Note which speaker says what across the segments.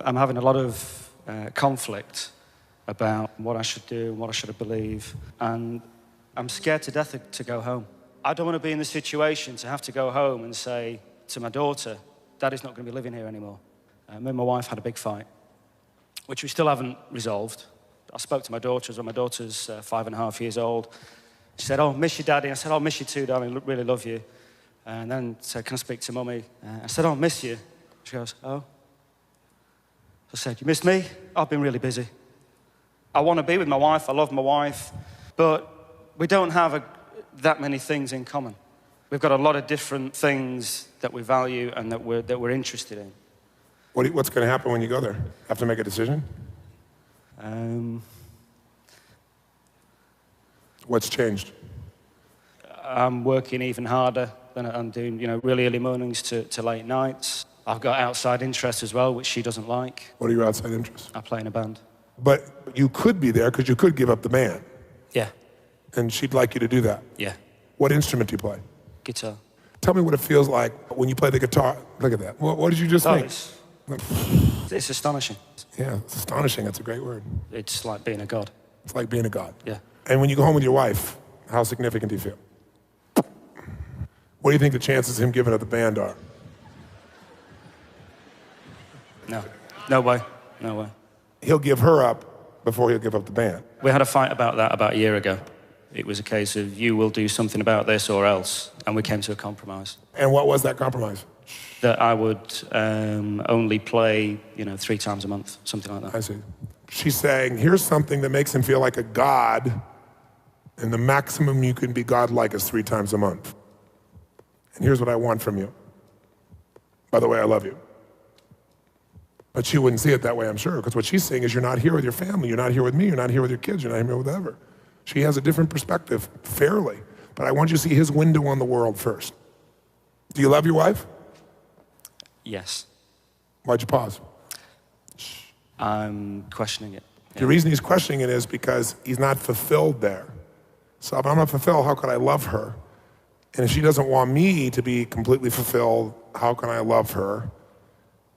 Speaker 1: I'm having a lot of conflict about what I should do and what I should believe, and I'm scared to death to go home. I don't want to be in the situation to have to go home and say to my daughter, Daddy's not going to be living here anymore. Me and my wife had a big fight, which we still haven't resolved. I spoke to my daughter as well. My daughter's 5.5 years old. She said, "Oh, miss you, Daddy." I said, "Oh, miss you too, darling, really love you." And then said, "Can I speak to Mummy?" I said, "Oh, miss you." She goes, "Oh." I said, "You missed me?" "I've been really busy. I want to be with my wife, I love my wife, but we don't have that many things in common. We've got a lot of different things that we value and that we're interested in."
Speaker 2: What's going to happen when you go there? Have to make a decision? What's changed?
Speaker 1: I'm working even harder than I'm doing, really early mornings to late nights. I've got outside interests as well, which she doesn't like.
Speaker 2: What are your outside interests?
Speaker 1: I play in a band.
Speaker 2: But you could be there because you could give up the band.
Speaker 1: Yeah.
Speaker 2: And she'd like you to do that.
Speaker 1: Yeah.
Speaker 2: What instrument do you play?
Speaker 1: Guitar.
Speaker 2: Tell me what it feels like when you play the guitar. Look at that. What did you just think?
Speaker 1: It's astonishing.
Speaker 2: Yeah, it's astonishing. That's a great word.
Speaker 1: It's like being a god.
Speaker 2: It's like being a god.
Speaker 1: Yeah.
Speaker 2: And when you go home with your wife, how significant do you feel? What do you think the chances of him giving up the band are?
Speaker 1: No. No way. No way.
Speaker 2: He'll give her up before he'll give up the band.
Speaker 1: We had a fight about that about a year ago. It was a case of you will do something about this or else, and we came to a compromise.
Speaker 2: And what was that compromise?
Speaker 1: That I would only play, 3 times a month, something like that.
Speaker 2: I see. She's saying, here's something that makes him feel like a god, and the maximum you can be godlike is 3 times a month. And here's what I want from you. By the way, I love you. But she wouldn't see it that way, I'm sure, because what she's saying is you're not here with your family, you're not here with me, you're not here with your kids, you're not here with whatever. She has a different perspective, fairly. But I want you to see his window on the world first. Do you love your wife?
Speaker 1: Yes.
Speaker 2: Why'd you pause?
Speaker 1: I'm questioning it. Yeah.
Speaker 2: The reason he's questioning it is because he's not fulfilled there. So if I'm not fulfilled, how could I love her? And if she doesn't want me to be completely fulfilled, how can I love her?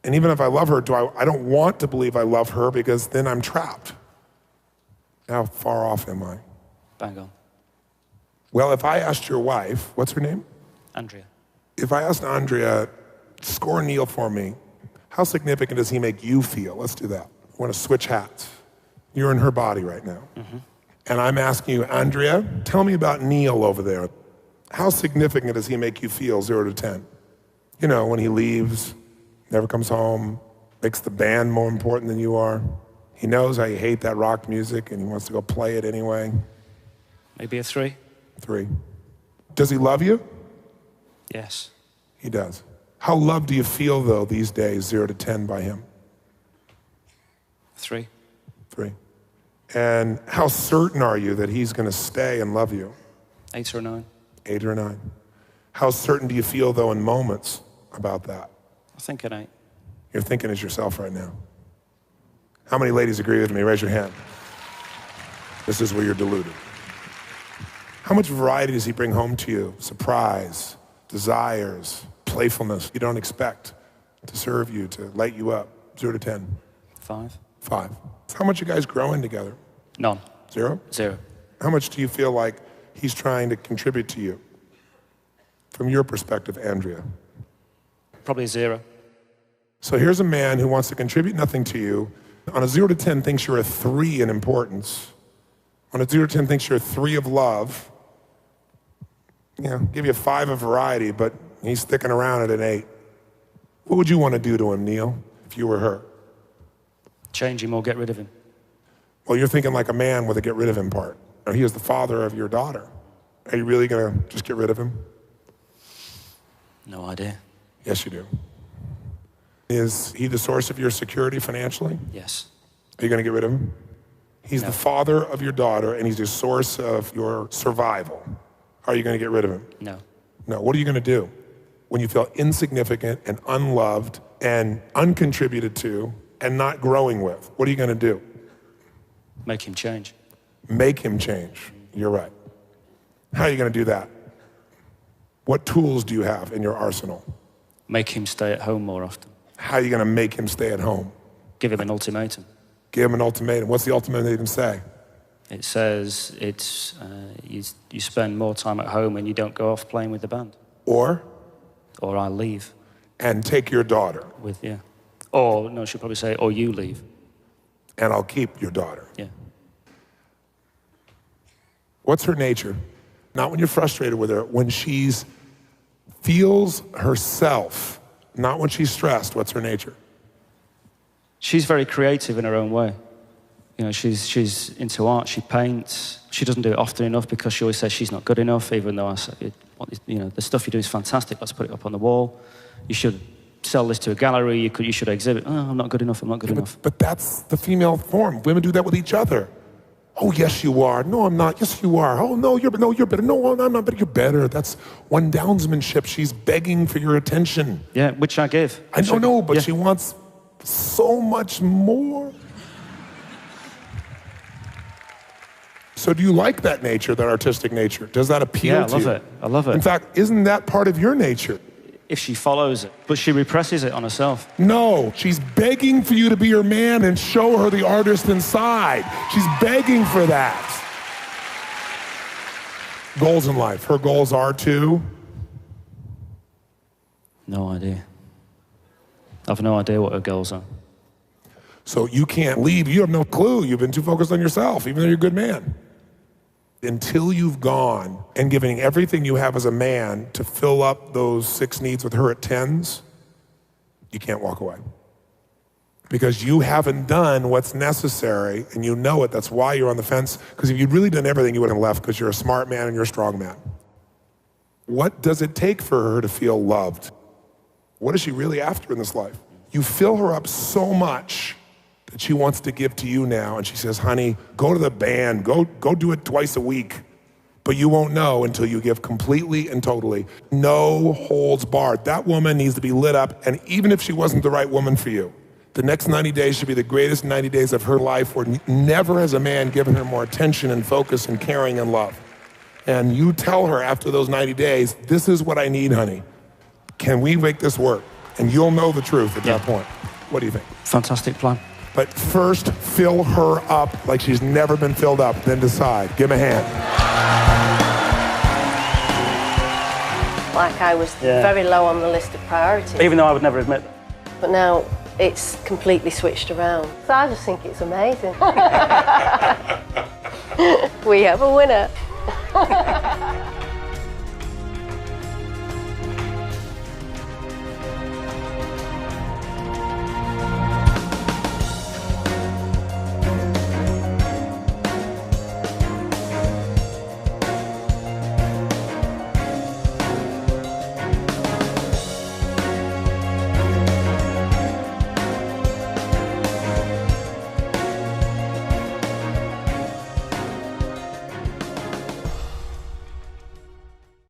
Speaker 2: And even if I love her, I don't want to believe I love her because then I'm trapped. How far off am I?
Speaker 1: Bang on.
Speaker 2: Well, if I asked your wife, what's her name?
Speaker 1: Andrea.
Speaker 2: If I asked Andrea, score Neil for me, how significant does he make you feel? Let's do that. I want to switch hats. You're in her body right now. Mm-hmm. And I'm asking you, Andrea, tell me about Neil over there. How significant does he make you feel, 0 to 10? When he leaves, never comes home, makes the band more important than you are. He knows how you hate that rock music and he wants to go play it anyway.
Speaker 1: Maybe a 3.
Speaker 2: 3. Does he love you?
Speaker 1: Yes.
Speaker 2: He does. How loved do you feel, though, these days, 0 to 10 by him?
Speaker 1: 3.
Speaker 2: 3. And how certain are you that he's going to stay and love you?
Speaker 1: 8 or 9.
Speaker 2: 8 or 9. How certain do you feel, though, in moments about that?
Speaker 1: I think an 8.
Speaker 2: You're thinking as yourself right now. How many ladies agree with me? Raise your hand. This is where you're deluded. How much variety does he bring home to you? Surprise, desires, playfulness you don't expect to serve you, to light you up. 0 to 10.
Speaker 1: 5.
Speaker 2: 5. How much you guys growing together?
Speaker 1: None.
Speaker 2: 0?
Speaker 1: 0.
Speaker 2: How much do you feel like he's trying to contribute to you? From your perspective, Andrea.
Speaker 1: Probably 0.
Speaker 2: So here's a man who wants to contribute nothing to you. On a 0 to 10 thinks you're a 3 in importance. On a 0 to 10 thinks you're a 3 of love. Give you a 5 of variety, but he's sticking around at an 8. What would you want to do to him, Neil, if you were her?
Speaker 1: Change him or get rid of him.
Speaker 2: Well, you're thinking like a man with a get rid of him part. He is the father of your daughter. Are you really going to just get rid of him?
Speaker 1: No idea.
Speaker 2: Yes, you do. Is he the source of your security financially?
Speaker 1: Yes.
Speaker 2: Are you going to get rid of him? He's the father of your daughter, and he's the source of your survival. Are you going to get rid of him?
Speaker 1: No.
Speaker 2: No. What are you going to do when you feel insignificant and unloved and uncontributed to and not growing with? What are you going to do?
Speaker 1: Make him change.
Speaker 2: Make him change. You're right. How are you going to do that? What tools do you have in your arsenal?
Speaker 1: Make him stay at home more often.
Speaker 2: How are you going to make him stay at home?
Speaker 1: give him an ultimatum.
Speaker 2: Give him an ultimatum. What's the ultimatum say?
Speaker 1: It says you spend more time at home and you don't go off playing with the band.
Speaker 2: Or
Speaker 1: I leave.
Speaker 2: And take your daughter.
Speaker 1: Yeah. Or, no, she'll probably say, or you leave.
Speaker 2: And I'll keep your daughter.
Speaker 1: Yeah.
Speaker 2: What's her nature? Not when you're frustrated with her, when she's feels herself, not when she's stressed. What's her nature?
Speaker 1: She's very creative in her own way. You know, she's into art, she paints. She doesn't do it often enough because she always says she's not good enough, even though I say, you know, the stuff you do is fantastic, let's put it up on the wall. You should sell this to a gallery, you should exhibit. Oh, I'm not good enough, I'm not good enough.
Speaker 2: But that's the female form. Women do that with each other. Oh, yes, you are. No, I'm not. Yes, you are. Oh, no, you're better. No, I'm not better. You're better. That's one downsmanship. She's begging for your attention.
Speaker 1: Yeah, which I give.
Speaker 2: I don't know, but she wants so much more. So do you like that nature, that artistic nature? Does that appeal to you?
Speaker 1: Yeah, I love it.
Speaker 2: In fact, isn't that part of your nature?
Speaker 1: If she follows it, but she represses it on herself.
Speaker 2: No, she's begging for you to be her man and show her the artist inside. She's begging for that. Goals in life. Her goals are to?
Speaker 1: No idea. I've no idea what her goals are.
Speaker 2: So you can't leave. You have no clue. You've been too focused on yourself, even though you're a good man. Until you've gone and given everything you have as a man to fill up those 6 needs with her at 10s, you can't walk away. Because you haven't done what's necessary, and you know it. That's why you're on the fence. Because if you'd really done everything, you wouldn't have left, because you're a smart man and you're a strong man. What does it take for her to feel loved? What is she really after in this life? You fill her up so much that she wants to give to you now, and she says, honey, go to the band, go do it twice a week. But you won't know until you give completely and totally. No holds barred. That woman needs to be lit up, and even if she wasn't the right woman for you, the next 90 days should be the greatest 90 days of her life, where never has a man given her more attention and focus and caring and love. And you tell her after those 90 days, this is what I need, honey. Can we make this work? And you'll know the truth at that point. What do you think?
Speaker 1: Fantastic plan.
Speaker 2: But first, fill her up like she's never been filled up, then decide. Give him a hand.
Speaker 3: Like I was very low on the list of priorities.
Speaker 1: Even though I would never admit that.
Speaker 3: But now it's completely switched around. So I just think it's amazing. We have a winner.